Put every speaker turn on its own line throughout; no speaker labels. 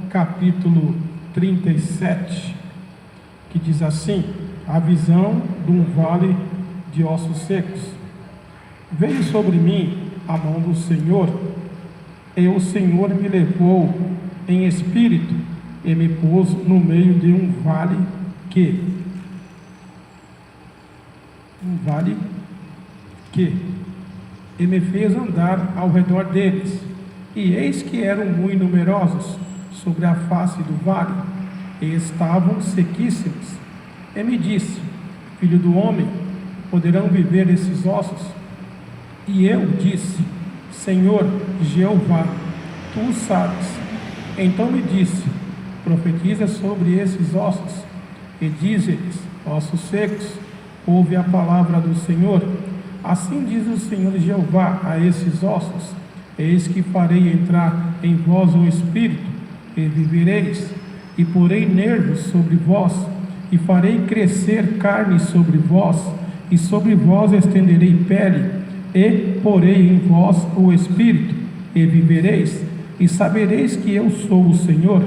capítulo 37, que diz assim: a visão de um vale de ossos secos. Veio sobre mim a mão do Senhor, e o Senhor me levou em espírito e me pôs no meio de um vale e me fez andar ao redor deles, e eis que eram muito numerosos sobre a face do vale, e estavam sequíssimos. E me disse: filho do homem, poderão viver esses ossos? E eu disse: Senhor Jeová, tu o sabes. Então me disse: profetiza sobre esses ossos, e dize-lhes: ossos secos, ouve a palavra do Senhor. Assim diz o Senhor Jeová a esses ossos: eis que farei entrar em vós o espírito, e vivereis, e porei nervos sobre vós, e farei crescer carne sobre vós, e sobre vós estenderei pele, e porei em vós o espírito, e vivereis, e sabereis que eu sou o Senhor.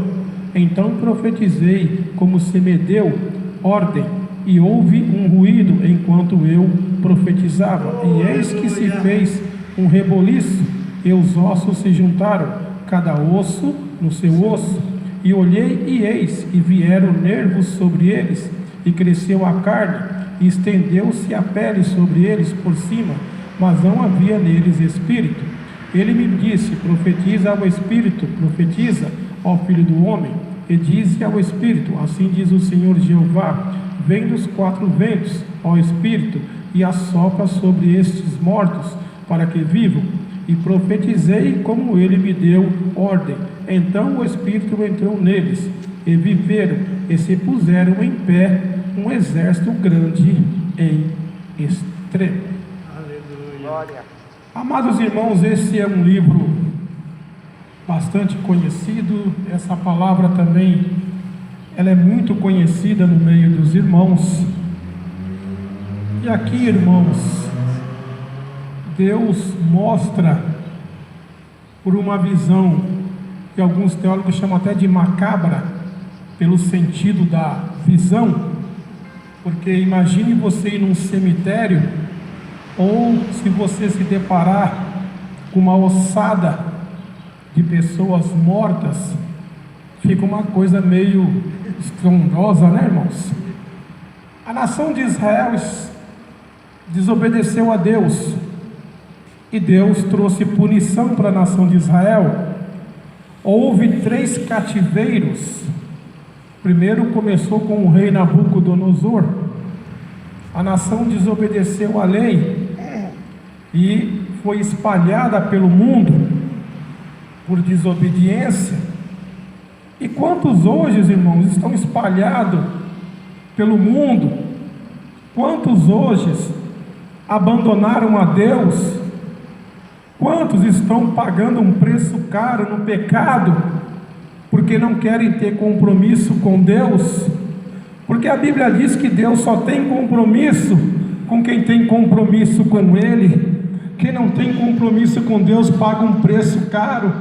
Então profetizei como se me deu ordem, e houve um ruído enquanto eu profetizava, e eis que se fez um reboliço, e os ossos se juntaram, cada osso no seu osso. E olhei, e eis que vieram nervos sobre eles, e cresceu a carne, e estendeu-se a pele sobre eles por cima, mas não havia neles espírito. Ele me disse: profetiza ao espírito, profetiza, ó filho do homem, e dize ao espírito: assim diz o Senhor Jeová: vem dos quatro ventos, ó espírito, e assopra sobre estes mortos, para que vivam. E profetizei como ele me deu ordem. Então o espírito entrou neles, e viveram, e se puseram em pé um exército grande em extremo.
Glória.
Amados irmãos, esse é um livro bastante conhecido. Essa palavra também, ela é muito conhecida no meio dos irmãos. E aqui, irmãos, Deus mostra por uma visão que alguns teólogos chamam até de macabra, pelo sentido da visão, porque imagine você ir num cemitério, ou se você se deparar com uma ossada de pessoas mortas, fica uma coisa meio estrondosa, né, irmãos? A nação de Israel desobedeceu a Deus, e Deus trouxe punição para a nação de Israel. Houve 3 cativeiros. Primeiro começou com o rei Nabucodonosor. A nação desobedeceu a lei e foi espalhada pelo mundo por desobediência. E quantos hoje, irmãos, estão espalhados pelo mundo? Quantos hoje abandonaram a Deus? Quantos estão pagando um preço caro no pecado, porque não querem ter compromisso com Deus? Porque a Bíblia diz que Deus só tem compromisso com quem tem compromisso com Ele. Quem não tem compromisso com Deus paga um preço caro.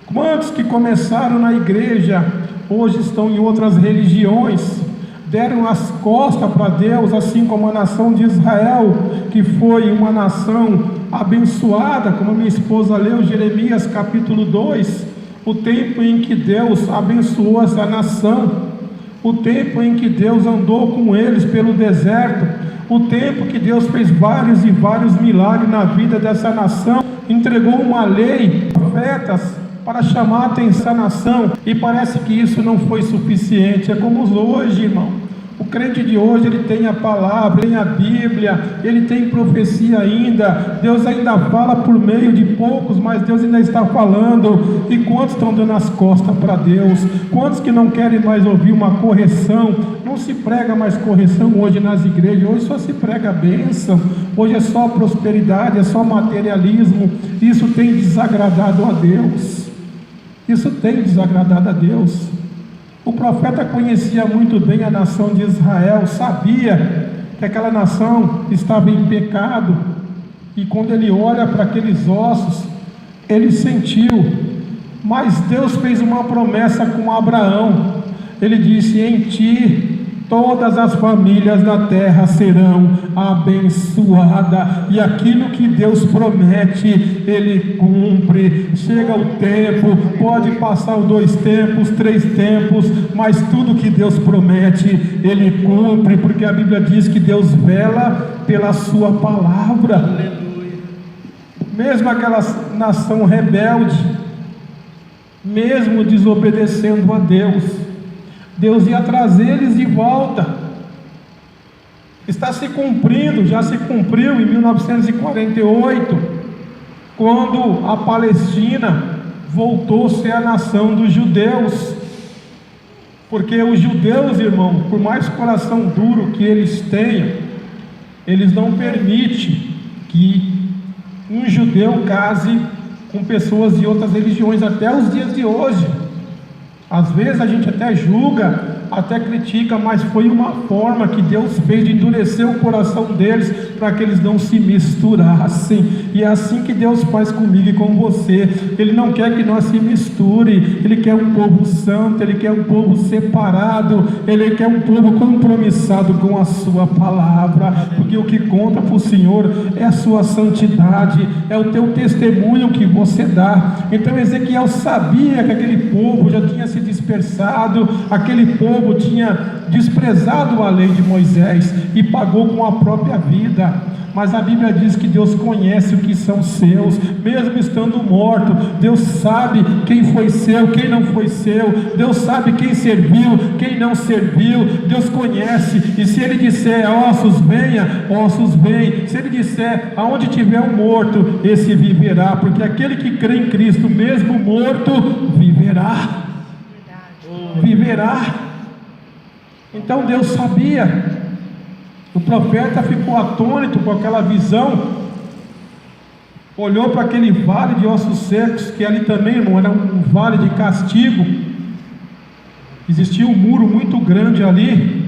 Quantos que começaram na igreja, hoje estão em outras religiões, deram as costas para Deus, assim como a nação de Israel, que foi uma nação abençoada, como minha esposa leu Jeremias capítulo 2, o tempo em que Deus abençoou essa nação, o tempo em que Deus andou com eles pelo deserto, o tempo que Deus fez vários e vários milagres na vida dessa nação, entregou uma lei, profetas, para chamar a atenção da nação, e parece que isso não foi suficiente. É como hoje, irmão. O crente de hoje, ele tem a palavra, tem a Bíblia, ele tem profecia ainda, Deus ainda fala por meio de poucos, mas Deus ainda está falando. E quantos estão dando as costas para Deus? Quantos que não querem mais ouvir uma correção? Não se prega mais correção hoje nas igrejas, hoje só se prega bênção, hoje é só prosperidade, é só materialismo. Isso tem desagradado a Deus. Isso tem desagradado a Deus. O profeta conhecia muito bem a nação de Israel, sabia que aquela nação estava em pecado, e quando ele olha para aqueles ossos, ele sentiu Mas Deus fez uma promessa com Abraão. Ele disse: em ti todas as famílias da terra serão abençoadas. E aquilo que Deus promete, Ele cumpre. Chega o tempo, pode passar os 2 tempos, 3 tempos, mas tudo que Deus promete, Ele cumpre, porque a Bíblia diz que Deus vela pela sua palavra.
Aleluia.
Mesmo aquela nação rebelde, mesmo desobedecendo a Deus, Deus ia trazer eles de volta. Está se cumprindo, já se cumpriu em 1948, quando a Palestina voltou a ser a nação dos judeus. Porque os judeus, irmão, por mais coração duro que eles tenham, eles não permitem que um judeu case com pessoas de outras religiões até os dias de hoje. Às vezes a gente até julga, até critica, mas foi uma forma que Deus fez de endurecer o coração deles, para que eles não se misturassem. E é assim que Deus faz comigo e com você. Ele não quer que nós se misture. Ele quer um povo santo, Ele quer um povo separado, Ele quer um povo compromissado com a sua palavra, porque o que conta para o Senhor é a sua santidade, é o teu testemunho que você dá. Então Ezequiel sabia que aquele povo já tinha se dispersado, aquele povo tinha desprezado a lei de Moisés e pagou com a própria vida. Mas a Bíblia diz que Deus conhece o que são seus, mesmo estando morto. Deus sabe quem foi seu, quem não foi seu. Deus sabe quem serviu, quem não serviu. Deus conhece. E se Ele disser ossos venha, ossos vem. Se Ele disser aonde tiver um morto, esse viverá, porque aquele que crê em Cristo, mesmo morto, viverá. Viverá. Então Deus sabia. O profeta ficou atônito com aquela visão, olhou para aquele vale de ossos secos, que ali também, irmão, era um vale de castigo. Existia um muro muito grande ali,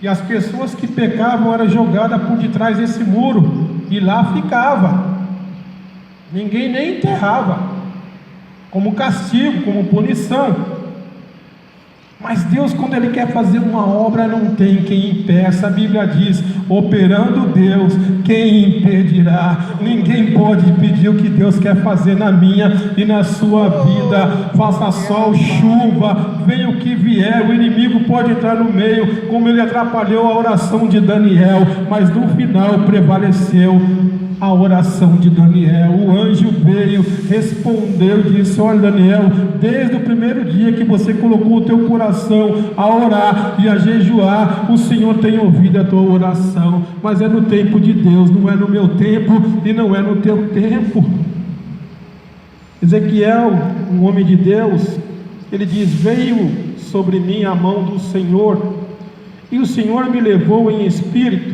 e as pessoas que pecavam eram jogadas por detrás desse muro, e lá ficava. Ninguém nem enterrava, como castigo, como punição. Mas Deus, quando Ele quer fazer uma obra, não tem quem impeça. A Bíblia diz: operando Deus, quem impedirá? Ninguém pode impedir o que Deus quer fazer na minha e na sua vida. Faça sol, chuva, venha o que vier, o inimigo pode entrar no meio, como ele atrapalhou a oração de Daniel, mas no final prevaleceu a oração de Daniel. O anjo veio, respondeu e disse: olha, Daniel, desde o primeiro dia que você colocou o teu coração a orar e a jejuar, o Senhor tem ouvido a tua oração, mas é no tempo de Deus, não é no meu tempo e não é no teu tempo. Ezequiel, um homem de Deus, ele diz: veio sobre mim a mão do Senhor, e o Senhor me levou em espírito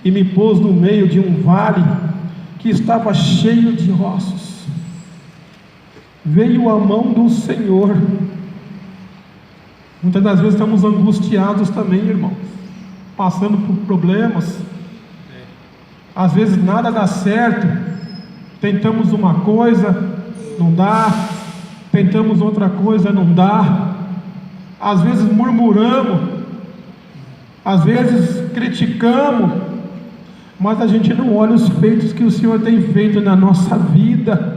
e me pôs no meio de um vale que estava cheio de ossos. Veio a mão do Senhor. Muitas das vezes estamos angustiados também, irmãos, passando por problemas. Às vezes nada dá certo. Tentamos uma coisa, não dá. Tentamos outra coisa, não dá. Às vezes murmuramos, às vezes criticamos, mas a gente não olha os feitos que o Senhor tem feito na nossa vida.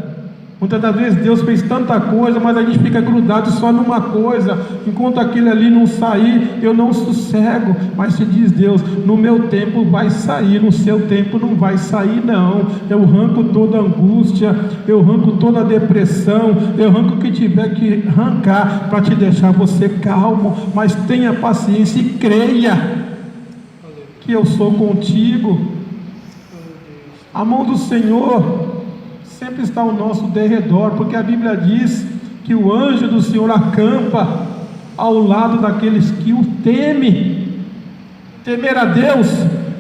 Muitas das vezes Deus fez tanta coisa, mas a gente fica grudado só numa coisa. Enquanto aquilo ali não sair, eu não sossego. Mas se diz Deus: no meu tempo vai sair, no seu tempo não vai sair não. Eu arranco toda a angústia, eu arranco toda a depressão, eu arranco o que tiver que arrancar para te deixar você calmo. Mas tenha paciência e creia que eu sou contigo. A mão do Senhor sempre está ao nosso derredor, porque a Bíblia diz que o anjo do Senhor acampa ao lado daqueles que o temem. Temer a Deus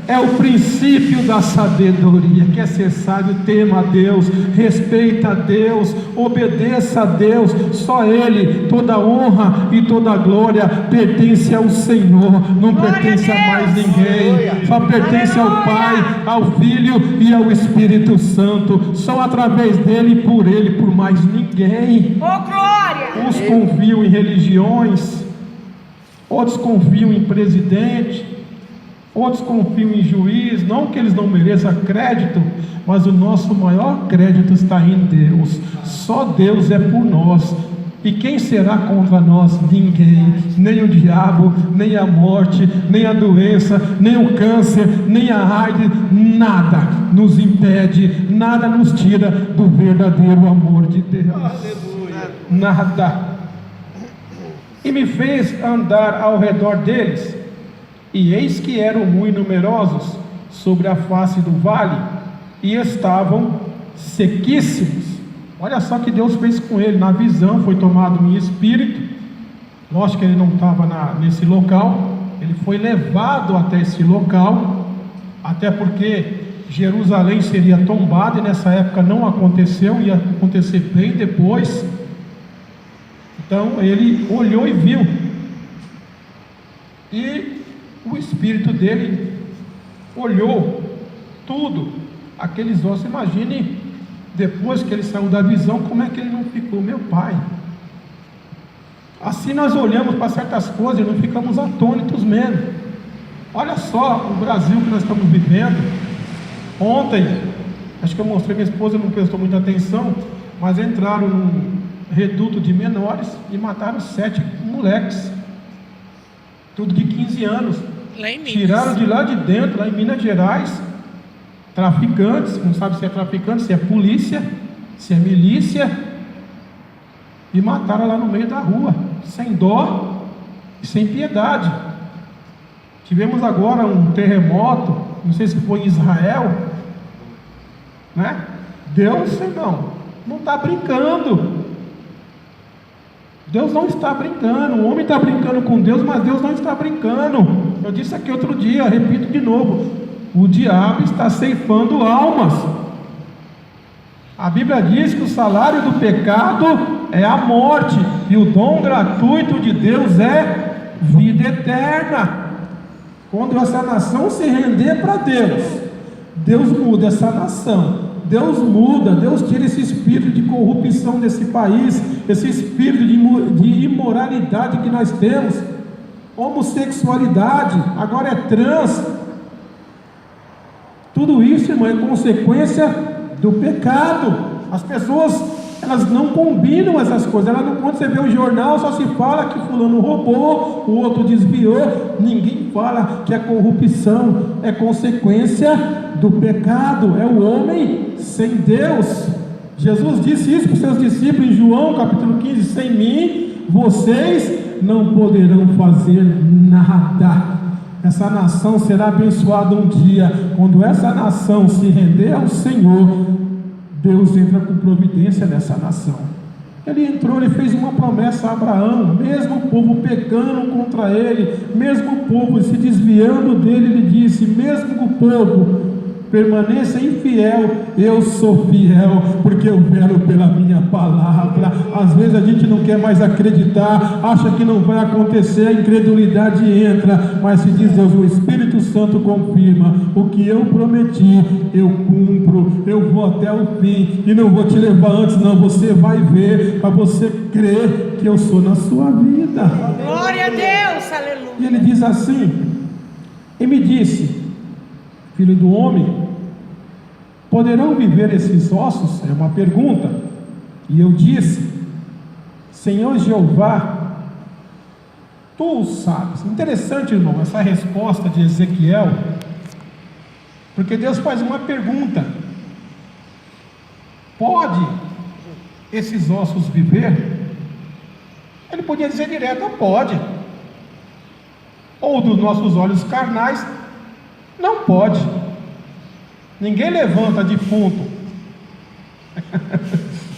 é o princípio da sabedoria. Quer ser sábio, tema a Deus, respeita a Deus, obedeça a Deus. Só Ele, toda honra e toda glória pertence ao Senhor, não pertence a mais ninguém. Só pertence ao Pai, ao Filho e ao Espírito Santo. Só através dele, por ele, por mais ninguém. Uns confiam em religiões, outros confiam em presidente, outros confiam em juiz. Não que eles não mereçam crédito, mas o nosso maior crédito está em Deus. Só Deus é por nós. E quem será contra nós? Ninguém. Nem o diabo, nem a morte, nem a doença, nem o câncer, nem a AIDS. Nada nos impede, nada nos tira do verdadeiro amor de Deus. Aleluia. Nada. E me fez andar ao redor deles, e eis que eram muito numerosos sobre a face do vale, e estavam sequíssimos. Olha só que Deus fez com ele. Na visão foi tomado em espírito. Lógico que ele não estava nesse local. Ele foi levado até esse local, até porque Jerusalém seria tombada, e nessa época não aconteceu, ia acontecer bem depois. Então ele olhou e viu, e o espírito dele olhou tudo, aqueles ossos. Imagine, depois que ele saiu da visão, como é que ele não ficou? Meu pai, assim nós olhamos para certas coisas e não ficamos atônitos mesmo. Olha só o Brasil que nós estamos vivendo. Ontem, acho que eu mostrei, minha esposa não prestou muita atenção, mas entraram num reduto de menores e mataram 7 moleques, tudo de 15 anos. Tiraram de lá de dentro, lá em Minas Gerais, traficantes, não sabe se é traficante, se é polícia, se é milícia, e mataram lá no meio da rua, sem dó e sem piedade. Tivemos agora um terremoto, não sei se foi em Israel, né? Deus, irmão, não está brincando. Deus não está brincando. O homem está brincando com Deus, mas Deus não está brincando. Eu disse aqui outro dia, repito de novo: o diabo está ceifando almas. A Bíblia diz que o salário do pecado é a morte, e o dom gratuito de Deus é vida eterna. Quando essa nação se render para Deus, Deus muda essa nação. Deus muda, Deus tira esse espírito de corrupção desse país, esse espírito de imoralidade que nós temos, homossexualidade, agora é trans. Tudo isso, irmão, é consequência do pecado. As pessoas, elas não combinam essas coisas. Quando você vê o jornal, só se fala que fulano roubou, o outro desviou. Ninguém fala que a corrupção é consequência do pecado, é o homem sem Deus. Jesus disse isso para os seus discípulos em João capítulo 15: sem mim vocês não poderão fazer nada. Essa nação será abençoada um dia. Quando essa nação se render ao Senhor, Deus entra com providência nessa nação. Ele entrou, ele fez uma promessa a Abraão, mesmo o povo pecando contra ele, mesmo o povo se desviando dele, ele disse: mesmo que o povo permaneça infiel, eu sou fiel, porque eu velo pela minha palavra. Às vezes a gente não quer mais acreditar, acha que não vai acontecer, a incredulidade entra, mas se diz Deus, o Espírito Santo confirma: o que eu prometi, eu cumpro, eu vou até o fim, e não vou te levar antes não, você vai ver, para você crer que eu sou na sua vida.
Glória a Deus, aleluia.
E ele diz assim, e me disse: filho do homem, poderão viver esses ossos? É uma pergunta. E eu disse: Senhor Jeová, tu o sabes. Interessante, irmão, essa resposta de Ezequiel, porque Deus faz uma pergunta: pode esses ossos viver? Ele podia dizer direto: pode. Ou dos nossos olhos carnais, não pode. Ninguém levanta defunto.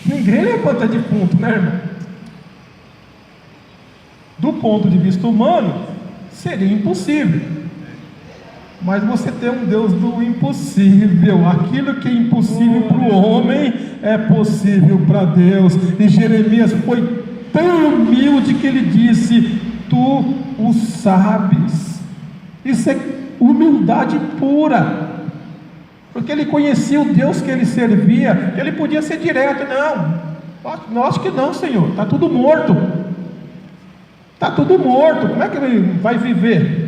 Ninguém levanta defunto, né, irmão? Do ponto de vista humano, seria impossível. Mas você tem um Deus do impossível. Aquilo que é impossível para o homem é possível para Deus. E Jeremias foi tão humilde que ele disse: tu o sabes. Isso é humildade pura, porque ele conhecia o Deus que ele servia. Ele podia ser direto: não, acho que não, Senhor, está tudo morto, como é que ele vai viver?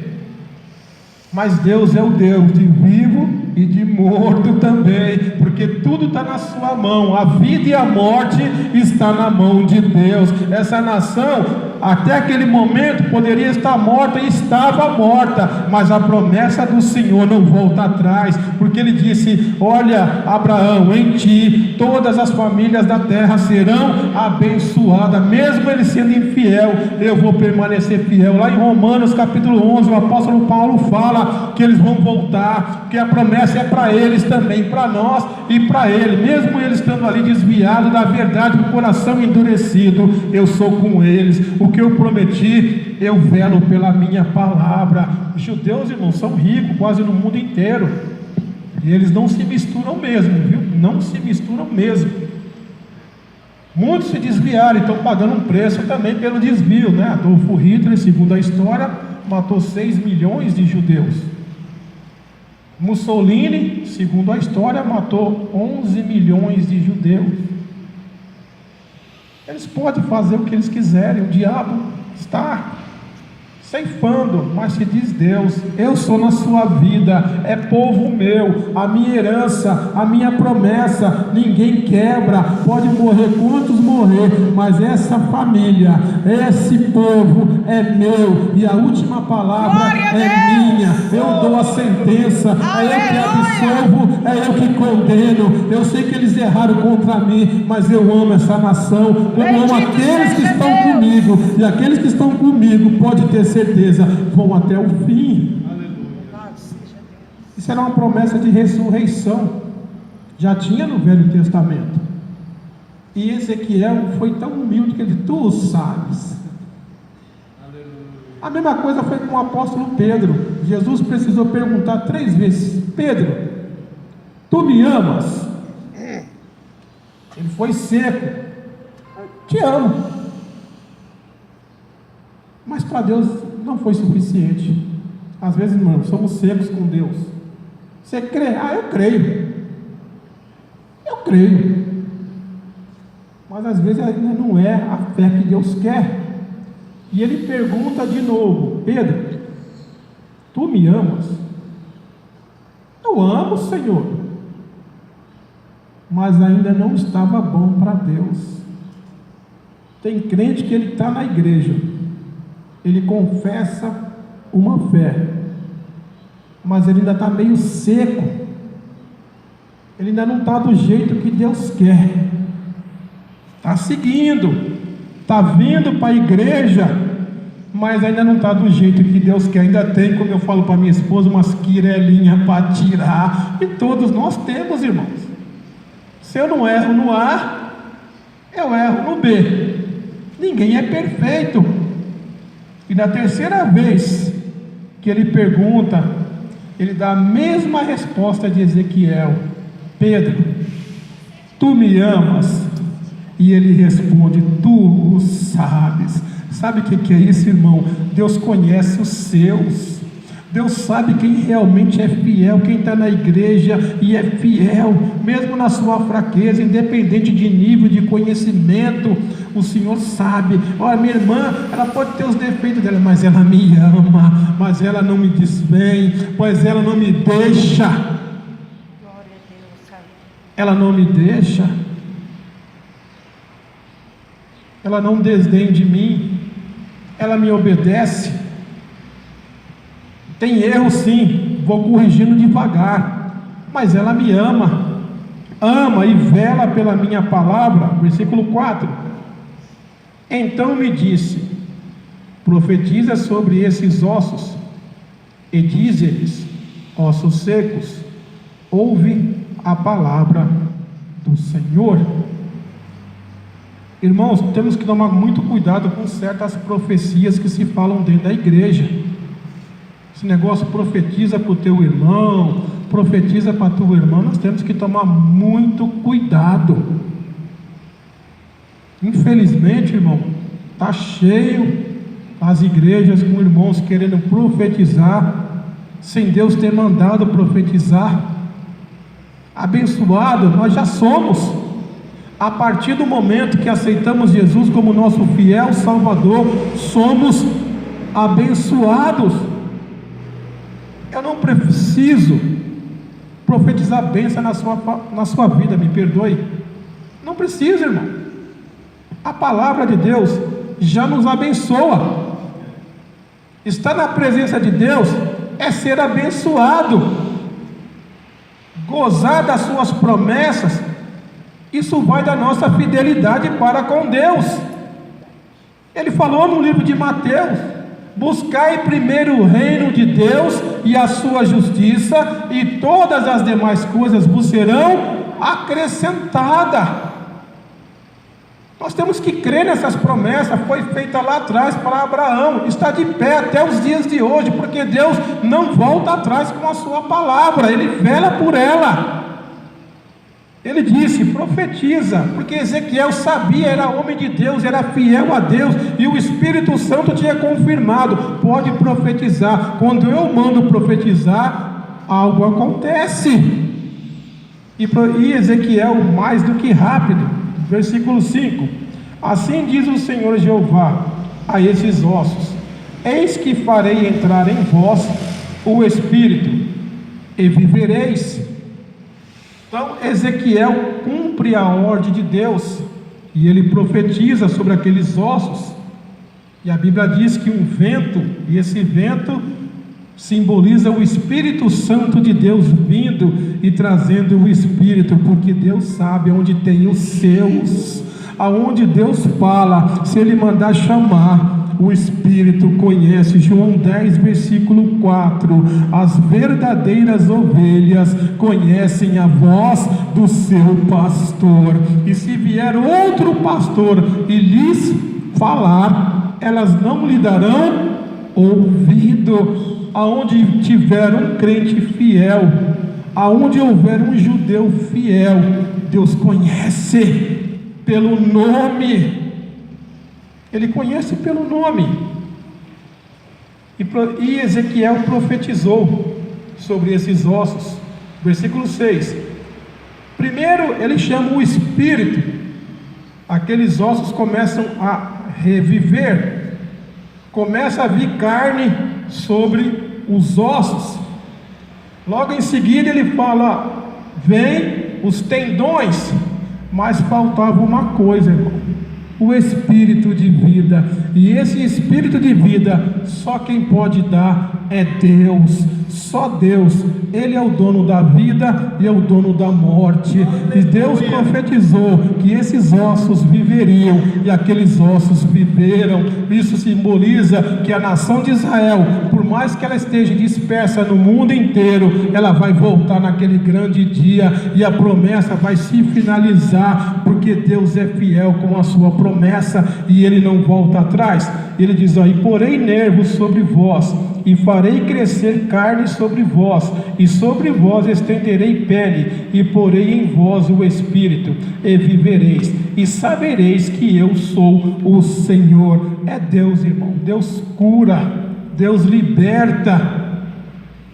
Mas Deus é o Deus de vivo e de morto também, porque tudo está na sua mão. A vida e a morte está na mão de Deus. Essa nação, até aquele momento, poderia estar morta, e estava morta, mas a promessa do Senhor não volta atrás, porque ele disse: olha, Abraão, em ti todas as famílias da terra serão abençoadas. Mesmo ele sendo infiel, eu vou permanecer fiel. Lá em Romanos capítulo 11, o apóstolo Paulo fala que eles vão voltar, que a promessa é para eles também, para nós e para ele. Mesmo eles estando ali desviados da verdade, com o coração endurecido, eu sou com eles. O que eu prometi, eu velo pela minha palavra. Os judeus, irmãos, são ricos quase no mundo inteiro, e eles não se misturam mesmo, viu? Não se misturam mesmo. Muitos se desviaram e estão pagando um preço também pelo desvio, né? Adolfo Hitler, segundo a história, matou 6 milhões de judeus. Mussolini, segundo a história, matou 11 milhões de judeus. Eles podem fazer o que eles quiserem, o diabo está ceifando, mas se diz Deus: eu sou na sua vida, é povo meu, a minha herança, a minha promessa, ninguém quebra. Pode morrer quantos morrer, mas essa família, esse povo é meu, e a última palavra é minha. Eu dou a sentença, é eu que absolvo, é eu que condeno. Eu sei que eles erraram contra mim, mas eu amo essa nação, como amo aqueles que estão comigo, e aqueles que estão comigo, pode ter certeza, vão até o fim. Isso era uma promessa de ressurreição, já tinha no Velho Testamento. E Ezequiel foi tão humilde que ele disse: tu sabes. A mesma coisa foi com o apóstolo Pedro. Jesus precisou perguntar 3 vezes: Pedro, tu me amas? Ele foi seco: te amo. Mas para Deus não foi suficiente. Às vezes, irmãos, somos secos com Deus. Você crê? Eu creio. Eu creio. Mas às vezes ainda não é a fé que Deus quer. E ele pergunta de novo: Pedro, tu me amas? Eu amo, Senhor. Mas ainda não estava bom para Deus. Tem crente que ele está na igreja, ele confessa uma fé, mas ele ainda está meio seco, ele ainda não está do jeito que Deus quer, está seguindo, está vindo para a igreja, mas ainda não está do jeito que Deus quer. Ainda tem, como eu falo para minha esposa, umas quirelinhas para tirar, e todos nós temos, irmãos. Se eu não erro no A, eu erro no B. Ninguém é perfeito. E na terceira vez que ele pergunta, ele dá a mesma resposta de Ezequiel: Pedro, tu me amas? E ele responde: tu o sabes. Sabe o que é isso, irmão? Deus conhece os seus. Deus sabe quem realmente é fiel, quem está na igreja e é fiel, mesmo na sua fraqueza, independente de nível de conhecimento. O Senhor sabe. Olha, minha irmã, ela pode ter os defeitos dela, mas ela me ama, mas ela não me desvém, pois ela não me deixa. Ela não me deixa. Ela não desdenha de mim. Ela me obedece. Tem erro sim, vou corrigindo devagar, mas ela me ama e vela pela minha palavra. Versículo 4: então me disse: profetiza sobre esses ossos, e dize-lhes: ossos secos, ouve a palavra do Senhor. Irmãos, temos que tomar muito cuidado com certas profecias que se falam dentro da igreja. Esse negócio profetiza para o teu irmão, profetiza para a tua irmã, nós temos que tomar muito cuidado. Infelizmente, irmão, está cheio as igrejas com irmãos querendo profetizar, sem Deus ter mandado profetizar. Abençoado, nós já somos. A partir do momento que aceitamos Jesus como nosso fiel Salvador, somos abençoados. Eu não preciso profetizar bênção na sua vida, me perdoe. Não precisa, irmão. A palavra de Deus já nos abençoa. Estar na presença de Deus é ser abençoado. Gozar das suas promessas, isso vai da nossa fidelidade para com Deus. Ele falou no livro de Mateus: buscai primeiro o reino de Deus e a sua justiça, e todas as demais coisas vos serão acrescentadas. Nós temos que crer nessas promessas. Foi feita lá atrás para Abraão, está de pé até os dias de hoje, porque Deus não volta atrás com a sua palavra, Ele vela por ela. Ele disse: profetiza, porque Ezequiel sabia, era homem de Deus, era fiel a Deus, e o Espírito Santo tinha confirmado: pode profetizar. Quando eu mando profetizar, algo acontece. E Ezequiel, mais do que rápido, versículo 5: assim diz o Senhor Jeová a esses ossos: eis que farei entrar em vós o Espírito, e vivereis. Então Ezequiel cumpre a ordem de Deus, e ele profetiza sobre aqueles ossos, e a Bíblia diz que um vento, e esse vento simboliza o Espírito Santo de Deus vindo e trazendo o Espírito, porque Deus sabe onde tem os seus, aonde Deus fala, se Ele mandar chamar, o Espírito conhece. João 10, versículo 4: as verdadeiras ovelhas conhecem a voz do seu pastor, e se vier outro pastor e lhes falar, elas não lhe darão ouvido. Aonde tiver um crente fiel, aonde houver um judeu fiel, Deus conhece pelo nome. Ele conhece pelo nome. E Ezequiel profetizou sobre esses ossos. Versículo 6: primeiro ele chama o Espírito. Aqueles ossos começam a reviver, começa a vir carne sobre os ossos. Logo em seguida ele fala: vem os tendões. Mas faltava uma coisa, irmão: o Espírito de vida. E esse Espírito de vida, só quem pode dar é Deus. Só Deus. Ele é o dono da vida e é o dono da morte. E Deus profetizou que esses ossos viveriam, e aqueles ossos viveram. Isso simboliza que a nação de Israel, por mais que ela esteja dispersa no mundo inteiro, ela vai voltar naquele grande dia, e a promessa vai se finalizar, porque Deus é fiel com a sua promessa e Ele não volta atrás. Ele diz: e porei nervos sobre vós, e farei crescer carne sobre vós, e sobre vós estenderei pele, e porei em vós o Espírito, e vivereis, e sabereis que eu sou o Senhor. É Deus, irmão. Deus cura, Deus liberta,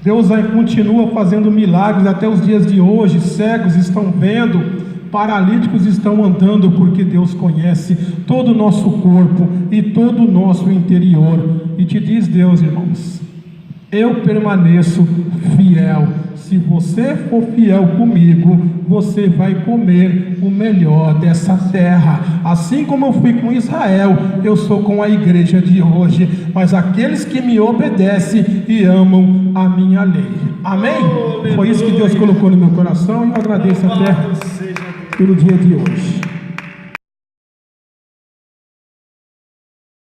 Deus continua fazendo milagres até os dias de hoje. Cegos estão vendo, paralíticos estão andando, porque Deus conhece todo o nosso corpo e todo o nosso interior. E te diz Deus, irmãos: eu permaneço fiel. Se você for fiel comigo, você vai comer o melhor dessa terra. Assim como eu fui com Israel, eu sou com a igreja de hoje. Mas aqueles que me obedecem e amam a minha lei. Amém? Foi isso que Deus colocou no meu coração, e eu agradeço até pelo dia de hoje.